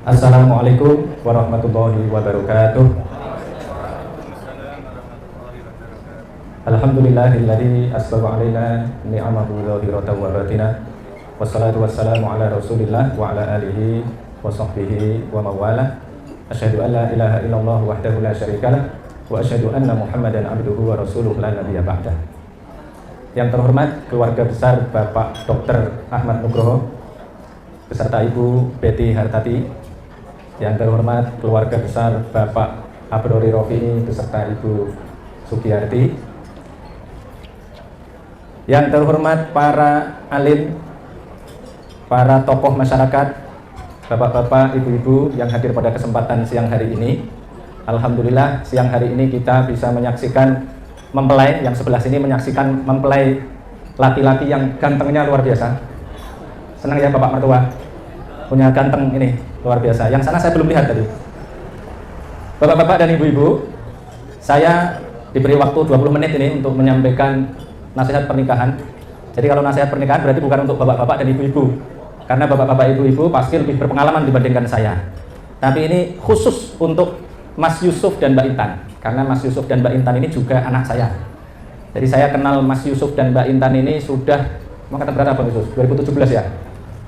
Assalamualaikum warahmatullahi wabarakatuh. Alhamdulillahilladzi asbagha alaina ni'amahu zahiratan wa batinah. Wassalatu wassalamu ala Rasulillah wa ala alihi wa sahbihi wa mawalah. Asyhadu an la ilaha illallah wahdahu la syarikalah wa asyhadu anna Muhammadan abduhu wa rasuluh la nabiyya ba'dah. Yang terhormat keluarga besar Bapak Dr. Ahmad Nugroho beserta Ibu Betty Hartati. Yang terhormat keluarga besar Bapak Abrori Rofi'i beserta Ibu Sugiyarti. Yang terhormat para alim, para tokoh masyarakat, bapak-bapak, ibu-ibu yang hadir pada kesempatan siang hari ini. Alhamdulillah siang hari ini kita bisa menyaksikan mempelai, yang sebelah sini menyaksikan mempelai laki-laki yang gantengnya luar biasa. Senang ya Bapak mertua, punya ganteng ini luar biasa. Yang sana saya belum lihat tadi. Bapak-bapak dan ibu-ibu, saya diberi waktu 20 menit ini untuk menyampaikan nasihat pernikahan. Jadi kalau nasihat pernikahan berarti bukan untuk bapak-bapak dan ibu-ibu, karena bapak-bapak ibu-ibu pasti lebih berpengalaman dibandingkan saya. Tapi ini khusus untuk Mas Yusuf dan Mbak Intan, karena Mas Yusuf dan Mbak Intan ini juga anak saya. Jadi saya kenal Mas Yusuf dan Mbak Intan ini sudah, mau kata berapa Bang Yusuf? 2017 ya?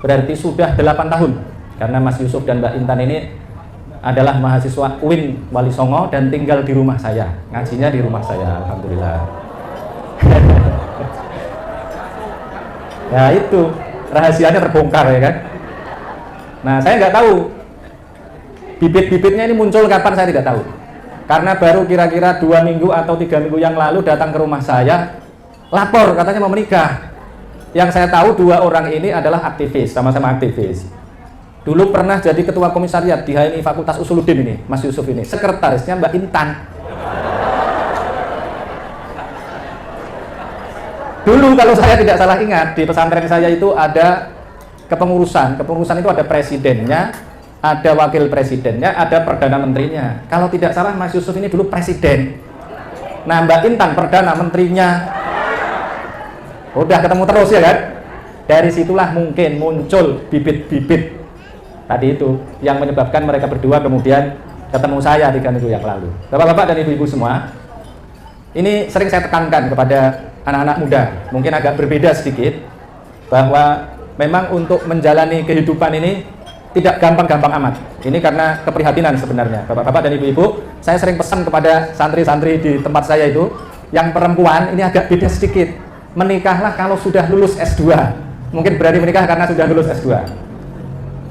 Berarti sudah 8 tahun. Karena Mas Yusuf dan Mbak Intan ini adalah mahasiswa UIN Wali Songo dan tinggal di rumah saya, ngajinya di rumah saya, alhamdulillah. Ya itu rahasianya terbongkar ya kan. Nah saya nggak tahu bibit-bibitnya ini muncul kapan, saya tidak tahu. Karena baru kira-kira 2 minggu atau 3 minggu yang lalu datang ke rumah saya, lapor katanya mau menikah. Yang saya tahu 2 orang ini adalah aktivis, sama-sama aktivis. Dulu pernah jadi ketua komisariat di HMI Fakultas Usuluddin ini, Mas Yusuf ini. Sekretarisnya Mbak Intan. Dulu kalau saya tidak salah ingat, di pesantren saya itu ada kepengurusan. Kepengurusan itu ada presidennya, ada wakil presidennya, ada perdana menterinya. Kalau tidak salah Mas Yusuf ini dulu presiden. Nah Mbak Intan perdana menterinya. Udah ketemu terus ya kan? Dari situlah mungkin muncul bibit-bibit tadi itu yang menyebabkan mereka berdua kemudian ketemu saya 3 minggu yang lalu. Bapak-bapak dan ibu-ibu semua, ini sering saya tekankan kepada anak-anak muda, mungkin agak berbeda sedikit, bahwa memang untuk menjalani kehidupan ini tidak gampang-gampang amat. Ini karena keprihatinan sebenarnya. Bapak-bapak dan ibu-ibu, saya sering pesan kepada santri-santri di tempat saya itu, yang perempuan ini agak beda sedikit. Menikahlah kalau sudah lulus S2. Mungkin berani menikah karena sudah lulus S2.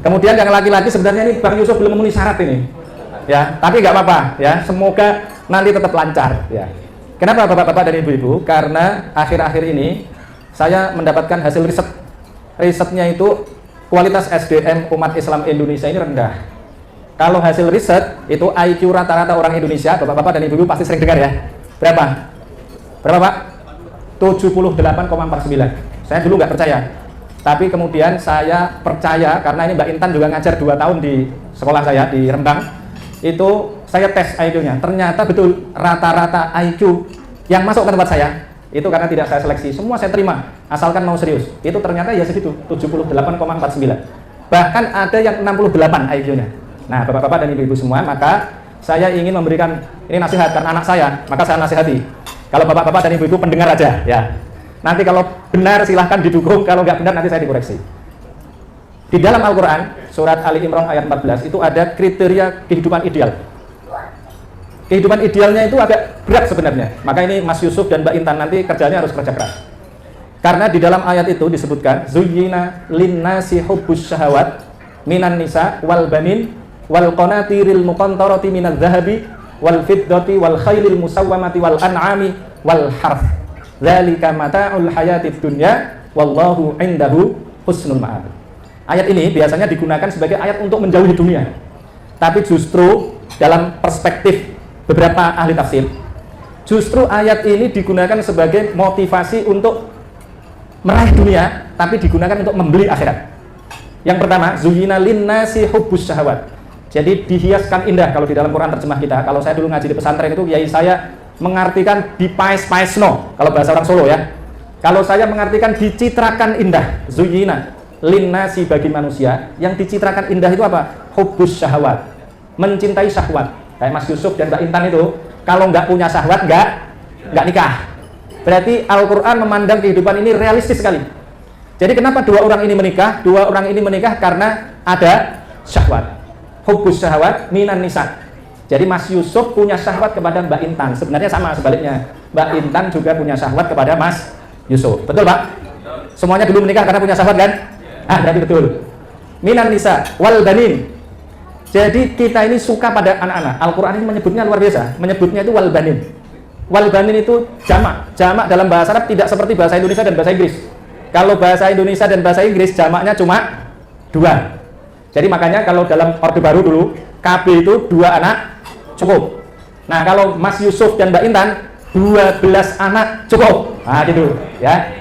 Kemudian yang laki-laki sebenarnya ini Bang Yusuf belum memenuhi syarat ini. Ya, tapi nggak apa-apa ya. Semoga nanti tetap lancar ya. Kenapa Bapak-bapak dan ibu-ibu? Karena akhir-akhir ini saya mendapatkan hasil riset. Risetnya itu kualitas SDM umat Islam Indonesia ini rendah. Kalau hasil riset itu IQ rata-rata orang Indonesia, Bapak-bapak dan ibu-ibu pasti sering dengar ya. Berapa? Berapa Pak? 78,49. Saya dulu nggak percaya, tapi kemudian saya percaya karena ini Mbak Intan juga ngajar 2 tahun di sekolah saya di Rembang. Itu saya tes IQ-nya, ternyata betul rata-rata IQ yang masuk ke tempat saya itu, karena tidak saya seleksi, semua saya terima asalkan mau serius. Itu ternyata ya segitu, 78,49. Bahkan ada yang 68 IQ-nya. Nah bapak-bapak dan ibu-ibu semua, maka saya ingin memberikan ini nasihat karena anak saya, maka saya nasihati. Kalau bapak-bapak dan ibu-ibu pendengar aja ya. Nanti kalau benar silahkan didukung, kalau nggak benar nanti saya dikoreksi. Di dalam Al-Quran, surat Ali Imran ayat 14, itu ada kriteria kehidupan ideal. Kehidupan idealnya itu agak berat sebenarnya. Maka ini Mas Yusuf dan Mbak Intan nanti kerjanya harus kerja keras. Karena di dalam ayat itu disebutkan, Zuyyina linnasi hubbus syahawat minan nisa wal banin wal qanatiril muqantarati minadz zahabi wal fiddati wal khailil musawwamati wal an'ami wal harf. Dzalika mata'ul hayatid dunya wallahu indahu husnul ma'ab. Ayat ini biasanya digunakan sebagai ayat untuk menjauhi dunia. Tapi justru dalam perspektif beberapa ahli tafsir, justru ayat ini digunakan sebagai motivasi untuk meraih dunia, tapi digunakan untuk membeli akhirat. Yang pertama, zuyyina linnasi hubbus syahawat. Jadi dihiaskan indah. Kalau di dalam Quran terjemah kita, kalau saya dulu ngaji di pesantren itu, kiai saya mengartikan dipaes-paesno, kalau bahasa orang Solo ya. Kalau saya mengartikan dicitrakan indah, zuyyina, linnasi bagi manusia, yang dicitrakan indah itu apa? Hubbus syahwat, mencintai syahwat. Kayak Mas Yusuf dan Mbak Intan itu, kalau nggak punya syahwat nggak nikah. Berarti Al-Quran memandang kehidupan ini realistis sekali. Jadi kenapa dua orang ini menikah? Dua orang ini menikah karena ada syahwat. Hubbus syahwat minan nisa. Jadi Mas Yusuf punya syahwat kepada Mbak Intan. Sebenarnya sama sebaliknya. Mbak Intan juga punya syahwat kepada Mas Yusuf. Betul Pak? Semuanya dulu menikah karena punya syahwat kan? Berarti betul. Minan nisa wal banin. Jadi kita ini suka pada anak-anak. Al-Quran ini menyebutnya luar biasa. Menyebutnya itu wal banin. Wal banin itu jamak. Jamak dalam bahasa Arab tidak seperti bahasa Indonesia dan bahasa Inggris. Kalau bahasa Indonesia dan bahasa Inggris jamaknya cuma 2. Jadi makanya kalau dalam Orde Baru dulu KB itu 2 anak cukup. Nah kalau Mas Yusuf dan Mbak Intan 12 anak cukup. Nah gitu ya.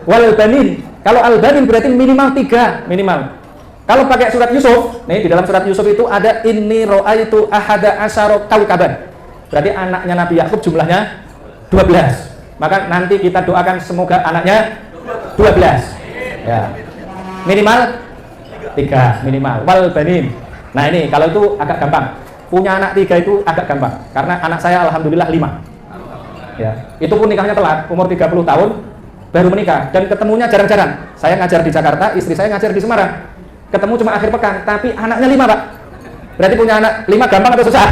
Wal banin. Kalau al banin berarti minimal 3 minimal. Kalau pakai surat Yusuf, nih di dalam surat Yusuf itu ada inni ra'aitu ahada asyara kaukaban. Berarti anaknya Nabi Yakub jumlahnya 12. Maka nanti kita doakan semoga anaknya 12. Ya. Minimal 3 minimal. Wal banin. Nah ini kalau itu agak gampang. Punya anak 3 itu agak gampang karena anak saya alhamdulillah 5. Ya. Itu pun nikahnya telat, umur 30 tahun baru menikah dan ketemunya jarang-jarang. Saya ngajar di Jakarta, istri saya ngajar di Semarang. Ketemu cuma akhir pekan, tapi anaknya 5 Pak. Berarti punya anak 5 gampang atau susah?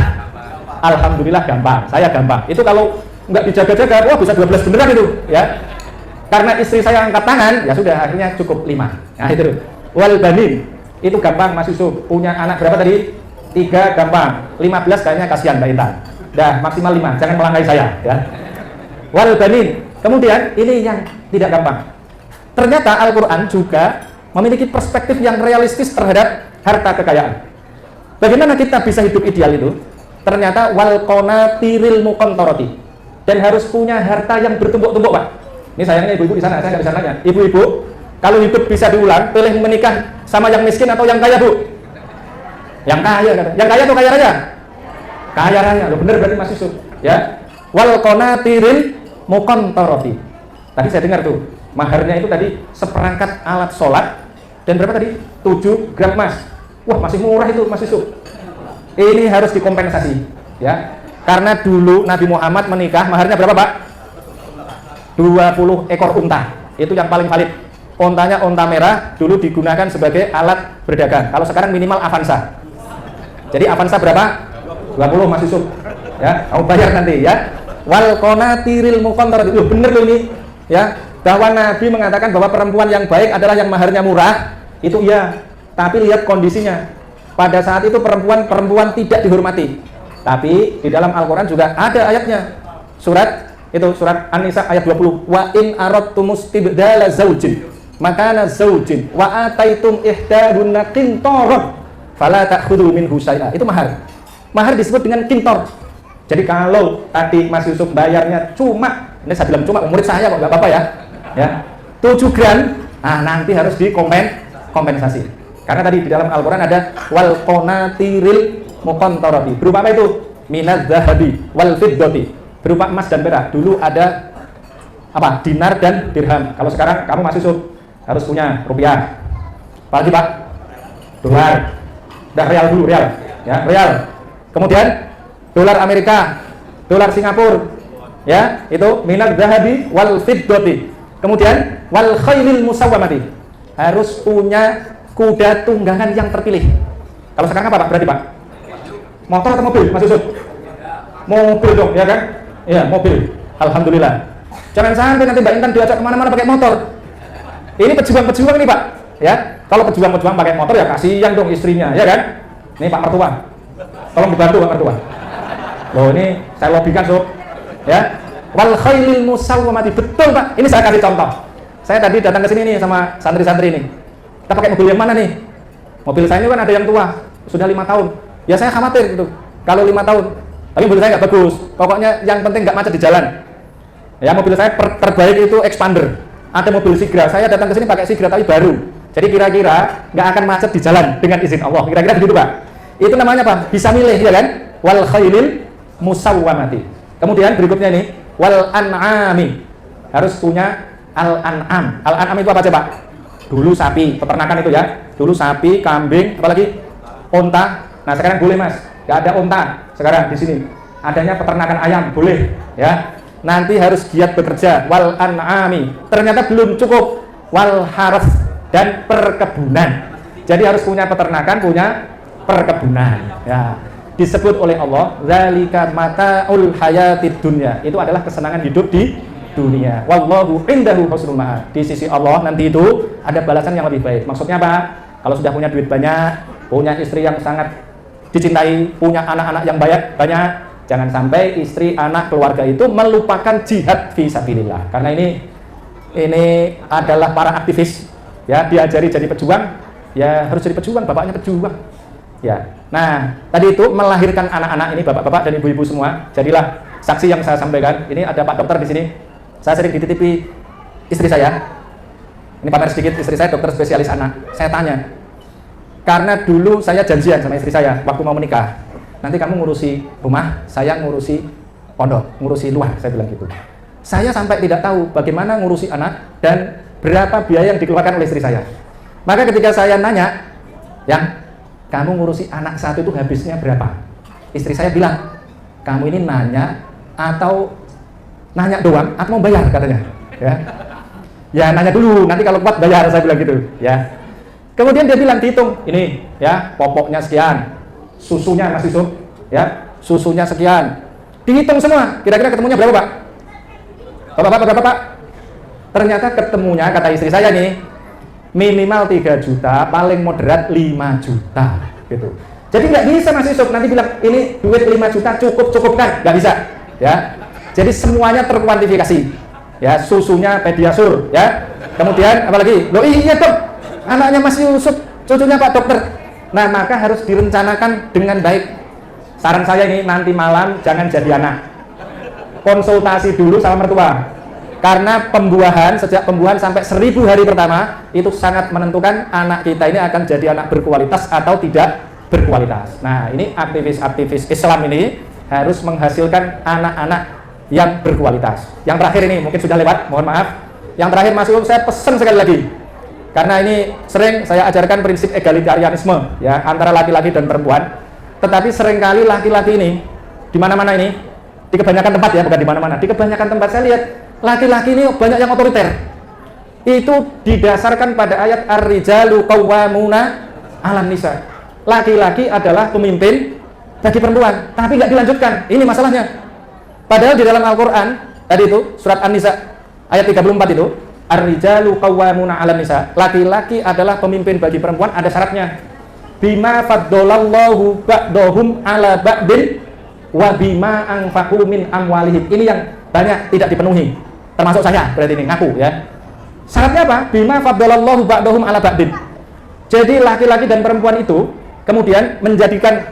Alhamdulillah gampang, saya gampang. Itu kalau nggak dijaga-jaga, wah bisa 12 beneran itu ya. Karena istri saya angkat tangan, ya sudah akhirnya cukup 5. Nah itu. Wal banin, itu gampang Mas Yusuf. Punya anak berapa tadi? 3 gampang. 15 kayaknya kasihan Mbak Intan. Dah maksimal 5, jangan melangkahi saya ya. Wal banin. Kemudian ini yang tidak gampang. Ternyata Al-Quran juga memiliki perspektif yang realistis terhadap harta kekayaan. Bagaimana kita bisa hidup ideal itu? Ternyata wal qanatiril muqantarati. Dan harus punya harta yang bertumpuk-tumpuk, Pak. Ini sayangnya ibu-ibu di sana, saya nggak bisa nanya. Ibu-ibu, kalau hidup bisa diulang, pilih menikah sama yang miskin atau yang kaya, Bu? Yang kaya, kata. Yang kaya atau kaya raya? Kaya raya. Loh, bener berarti Mas Yusuf, ya. Wal qanatiril muqantarati. Tadi saya dengar tuh, maharnya itu tadi seperangkat alat sholat dan berapa tadi? 7 gram emas. Wah masih murah itu Mas Yusuf. Ini harus dikompensasi ya. Karena dulu Nabi Muhammad menikah maharnya berapa Pak? 20 ekor unta. Itu yang paling valid. Ontanya onta merah, dulu digunakan sebagai alat berdagang. Kalau sekarang minimal Avanza. Jadi Avanza berapa? 20 Mas Yusuf. Ya, kamu bayar nanti ya. Wal qanatiril muqantarati. Loh bener loh ini ya. Bahwa Nabi mengatakan bahwa perempuan yang baik adalah yang maharnya murah, itu iya. Tapi lihat kondisinya. Pada saat itu perempuan tidak dihormati. Tapi di dalam Al-Quran juga ada ayatnya. Surat An-Nisa ayat 20. Wa in aradtumus tibdala zaujin makana zaujin wa ataitum ihdahunna qintaran fala ta'khudhu minhu syai'a. Itu mahar. Mahar disebut dengan qintar. Jadi kalau tadi Mas Yusuf bayarnya cuma, ini saya bilang cuma, murid saya kok nggak apa-apa ya. Ya, 7 gram, nanti harus dikompensasi. Karena tadi di dalam Al-Quran ada wal qanatiril muqantarati. Berupa apa itu? Minaz zahabi wal fiddati. Berupa emas dan perak. Dulu ada apa? Dinar dan dirham. Kalau sekarang kamu Mas Yusuf harus punya rupiah. Apalagi Pak? Dolar. Dah real dulu, real. Ya, real. Kemudian dolar Amerika, dolar Singapura. Ya, itu minaz zahabi wal fiddati. Kemudian wal khailil musawwamati, harus punya kuda tunggangan yang terpilih. Kalau sekarang apa Pak? Berarti Pak? Motor atau mobil Mas Yusuf? Mobil dong, ya kan? Iya, mobil. Alhamdulillah. Jangan sampai nanti Mbak Intan diajak kemana-mana pakai motor. Ini pejuang-pejuang nih Pak. Ya, kalau pejuang-pejuang pakai motor ya kasihan dong istrinya, ya kan? Ini Pak Mertua. Tolong dibantu Pak Mertua. Loh ini saya lobikan Sob. Ya. Wal khailil musawwamati. Betul Pak. Ini saya kasih contoh. Saya tadi datang ke sini nih sama santri-santri ini. Kita pakai mobil yang mana nih? Mobil saya ini kan ada yang tua, sudah 5 tahun. Ya saya khawatir gitu. Kalau 5 tahun, tapi mobil saya nggak bagus. Pokoknya yang penting nggak macet di jalan. Ya mobil saya terbaik itu expander. Ada mobil Sigra. Saya datang ke sini pakai Sigra tapi baru. Jadi kira-kira nggak akan macet di jalan dengan izin Allah. Kira-kira begitu Pak. Itu namanya apa? Bisa milih ya kan? Wal khailil musawwamati. Kemudian berikutnya ini wal an'ami, harus punya al-an'am. Al-an'am itu apa aja Pak? Dulu sapi, peternakan itu ya. Dulu sapi, kambing, apalagi onta. Nah sekarang boleh mas, nggak ada onta sekarang di sini. Adanya peternakan ayam, boleh ya. Nanti harus giat bekerja, wal an'ami. Ternyata belum cukup, wal harf, dan perkebunan. Jadi harus punya peternakan, punya perkebunan. Ya, disebut oleh Allah, zalika mataul hayatid dunya. Itu adalah kesenangan hidup di dunia. Wallahu indahu husnul ma'ab. Di sisi Allah nanti itu ada balasan yang lebih baik. Maksudnya apa? Kalau sudah punya duit banyak, punya istri yang sangat dicintai, punya anak-anak yang banyak, jangan sampai istri, anak, keluarga itu melupakan jihad fi sabilillah. Karena ini adalah para aktivis ya, diajari jadi pejuang, ya harus jadi pejuang, bapaknya pejuang. Ya. Nah, tadi itu melahirkan anak-anak ini bapak-bapak dan ibu-ibu semua. Jadilah saksi yang saya sampaikan. Ini ada Pak Dokter di sini. Saya sering dititipi istri saya. Ini pamer sedikit, istri saya dokter spesialis anak. Saya tanya, karena dulu saya janjian sama istri saya waktu mau menikah, nanti kamu ngurusi rumah, saya ngurusi pondok, ngurusi luar, saya bilang gitu. Saya sampai tidak tahu bagaimana ngurusi anak dan berapa biaya yang dikeluarkan oleh istri saya. Maka ketika saya nanya, yang kamu ngurusi anak satu itu habisnya berapa? Istri saya bilang, kamu ini nanya atau nanya doang atau mau bayar katanya. Ya nanya dulu, nanti kalau kuat bayar, saya bilang gitu. Ya. Kemudian dia bilang dihitung, ini ya popoknya sekian, susunya Mas Yusuf, ya susunya sekian, dihitung semua. Kira-kira ketemunya berapa Pak? Bapak? Ternyata ketemunya kata istri saya nih minimal 3 juta, paling moderat 5 juta, gitu. Jadi nggak bisa Mas Yusuf nanti bilang ini duit 5 juta cukupkan, nggak bisa, ya. Jadi semuanya terkuantifikasi, ya susunya Pediasur, ya. Kemudian apalagi, loh iya dong, anaknya Mas Yusuf, cucunya Pak Dokter. Nah maka harus direncanakan dengan baik. Saran saya ini nanti malam jangan jadi anak, konsultasi dulu sama mertua. Karena pembuahan, sejak pembuahan sampai 1000 hari pertama itu sangat menentukan anak kita ini akan jadi anak berkualitas atau tidak berkualitas. Nah ini aktivis-aktivis Islam ini harus menghasilkan anak-anak yang berkualitas. Yang terakhir ini mungkin sudah lewat, mohon maaf. Yang terakhir Mas Yusuf, saya pesan sekali lagi, karena ini sering saya ajarkan prinsip egalitarianisme ya antara laki-laki dan perempuan. Tetapi seringkali laki-laki ini di mana-mana ini, di kebanyakan tempat ya, bukan di mana-mana, di kebanyakan tempat saya lihat laki-laki ini banyak yang otoriter. Itu didasarkan pada ayat ar-rijalu qawwamuna 'alan nisa. Laki-laki adalah pemimpin bagi perempuan, tapi nggak dilanjutkan. Ini masalahnya. Padahal di dalam Al-Quran tadi itu surat An-Nisa ayat 34 itu ar-rijalu qawwamuna 'alan nisa. Laki-laki adalah pemimpin bagi perempuan, ada syaratnya. Bima faddalallahu ba'dahum 'ala ba'din wa bima anfaqu min amwalihim. Ini yang banyak tidak dipenuhi. Termasuk saya, berarti ini ngaku ya. Syaratnya apa? Bima faddalallahu ba'dahum 'ala ba'din. Jadi laki-laki dan perempuan itu kemudian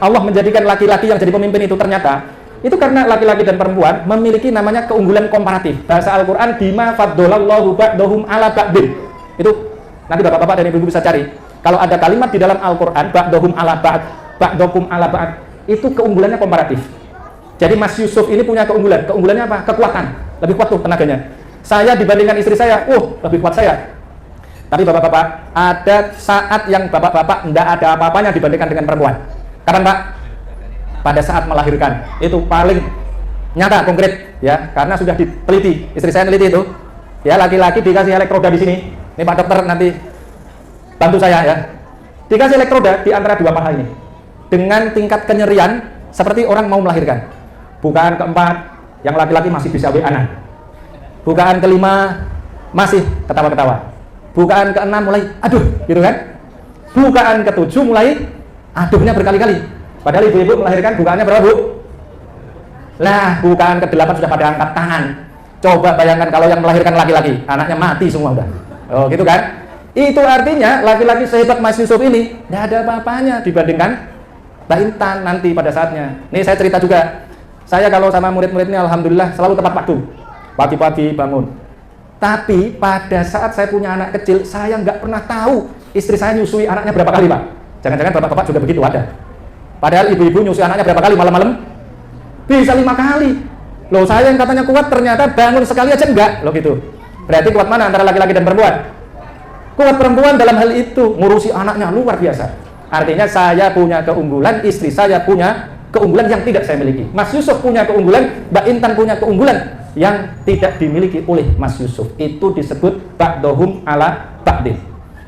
Allah menjadikan laki-laki yang jadi pemimpin itu ternyata itu karena laki-laki dan perempuan memiliki namanya keunggulan komparatif. Bahasa Al-Quran bima faddalallahu ba'dahum 'ala ba'din. Itu nanti bapak-bapak dan ibu-ibu bisa cari. Kalau ada kalimat di dalam Al-Quran ba'dahum 'ala ba'd, ba'dakum 'ala ba'd, itu keunggulannya komparatif. Jadi Mas Yusuf ini punya keunggulan. Keunggulannya apa? Kekuatan. Lebih kuat tuh tenaganya. Saya dibandingkan istri saya, lebih kuat saya. Tapi bapak-bapak, ada saat yang bapak-bapak tidak ada apa-apanya dibandingkan dengan perempuan. Kapan Pak? Pada saat melahirkan. Itu paling nyata, konkret ya, karena sudah diteliti. Istri saya neliti itu. Ya, laki-laki dikasih elektroda di sini. Ini Pak Dokter nanti bantu saya ya. Dikasih elektroda di antara dua paha ini. Dengan tingkat kenyerian seperti orang mau melahirkan. Bukaan keempat, yang laki-laki masih bisa WA-an. Bukaan kelima masih ketawa-ketawa. Bukaan keenam mulai aduh, gitu kan? Bukaan ketujuh mulai aduhnya berkali-kali. Padahal ibu-ibu melahirkan bukaannya berapa, Bu? Lah, bukaan ke-8 sudah pada angkat tangan. Coba bayangkan kalau yang melahirkan laki-laki, anaknya mati semua udah. Oh, gitu kan? Itu artinya laki-laki sehebat Mas Yusuf ini tidak ada apa-apanya dibandingkan Mbak Intan nanti pada saatnya. Nih saya cerita juga. Saya kalau sama murid-murid ini alhamdulillah selalu tepat waktu. Pagi-pagi bangun. Tapi pada saat saya punya anak kecil, saya nggak pernah tahu istri saya nyusui anaknya berapa kali, Pak. Jangan-jangan bapak-bapak juga begitu ada. Padahal ibu-ibu nyusui anaknya berapa kali malam-malam? Bisa 5 kali. Loh, saya yang katanya kuat ternyata bangun sekali aja enggak. Loh gitu. Berarti kuat mana antara laki-laki dan perempuan? Kuat perempuan dalam hal itu, ngurusi anaknya luar biasa. Artinya saya punya keunggulan, istri saya punya keunggulan yang tidak saya miliki. Mas Yusuf punya keunggulan, Mbak Intan punya keunggulan yang tidak dimiliki oleh Mas Yusuf. Itu disebut ba'dohum ala ba'din.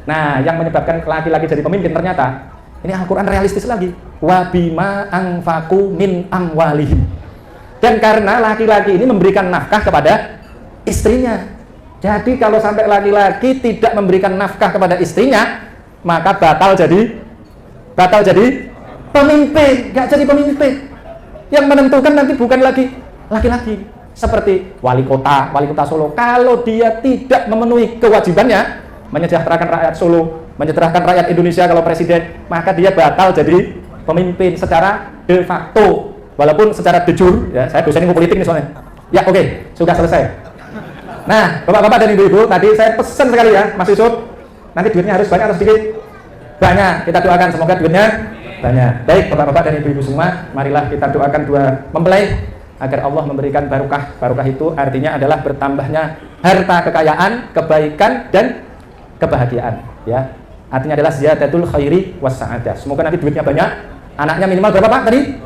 Nah, yang menyebabkan laki-laki jadi pemimpin ternyata ini Al-Quran realistis lagi. Wa bima anfaqu min amwalihim. Dan karena laki-laki ini memberikan nafkah kepada istrinya. Jadi kalau sampai laki-laki tidak memberikan nafkah kepada istrinya, maka batal jadi pemimpin, nggak jadi pemimpin. Yang menentukan nanti bukan lagi laki-laki. Seperti wali kota Solo, kalau dia tidak memenuhi kewajibannya menyejahterakan rakyat Solo, menyejahterakan rakyat Indonesia kalau presiden, maka dia batal jadi pemimpin secara de facto, walaupun secara de jure. Ya, saya dosen ilmu politik nih soalnya. Ya oke, sudah selesai. Nah, bapak-bapak dan ibu-ibu, tadi saya pesan sekali ya, Mas Yusuf, nanti duitnya harus banyak atau sedikit? Banyak. Kita doakan semoga duitnya banyak. Baik, bapak-bapak dan ibu-ibu semua, marilah kita doakan dua mempelai agar Allah memberikan barokah. Barokah itu artinya adalah bertambahnya harta kekayaan, kebaikan dan kebahagiaan. Ya, artinya adalah ziyadatul khairi was sa'adah. Semoga nanti duitnya banyak. Anaknya minimal berapa Pak tadi?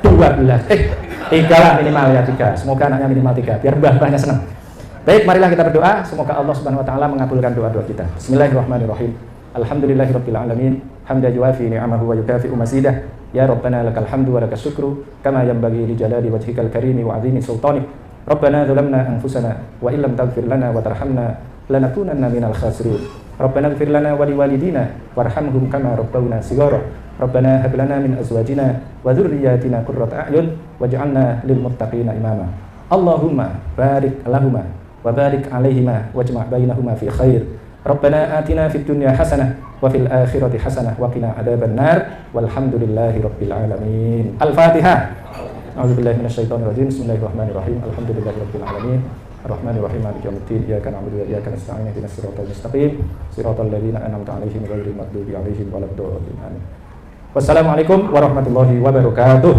12. 3 lah minimal ya, 3. Semoga anaknya minimal 3 biar mbah-mbahnya senang. Baik, marilah kita berdoa. Semoga Allah Subhanahu wa taala mengabulkan doa-doa kita. Bismillahirrahmanirrahim. Alhamdulillahirabbil alamin. Hamdan yuwafi ni'amahu wa yukafi'u mazidah. Ya Rabbana lakal hamdu wa lakas syukru kama yanbaghi li jalali wajhikal karimi wa 'azimi sultanik. Rabbana dzalamna anfusana wa illam taghfir lana wa tarhamna lanakunanna minal khasirin. Rabbana ighfir lana wa liwalidina warhamhum kama rabbawna shighara. Rabbana hab lana min azwajina wa dhurriyyatina qurrata a'yun waj'alna lil muttaqina imama. Allahumma barik lahuma wa barik alaihima wajma' bainahuma fi khair. Rabbana atina fid dunya hasanah wa fil akhirati hasanah wa qina adzaban nar walhamdulillahi rabbil alamin. Al-Fatihah. A'udzubillahi minasyaitonir rajim. Bismillahirrahmanirrahim. Alhamdulillahi rabbil alamin. Ar-Rahmanir-Rahim. Maliki yaumiddin. Iyyaka na'budu wa iyyaka nasta'in. Ihdinas siratal mustaqim. Siratal ladzina an'amta 'alaihim ghairil maghdubi 'alaihim waladdallin. Wassalamualaikum warahmatullahi wabarakatuh.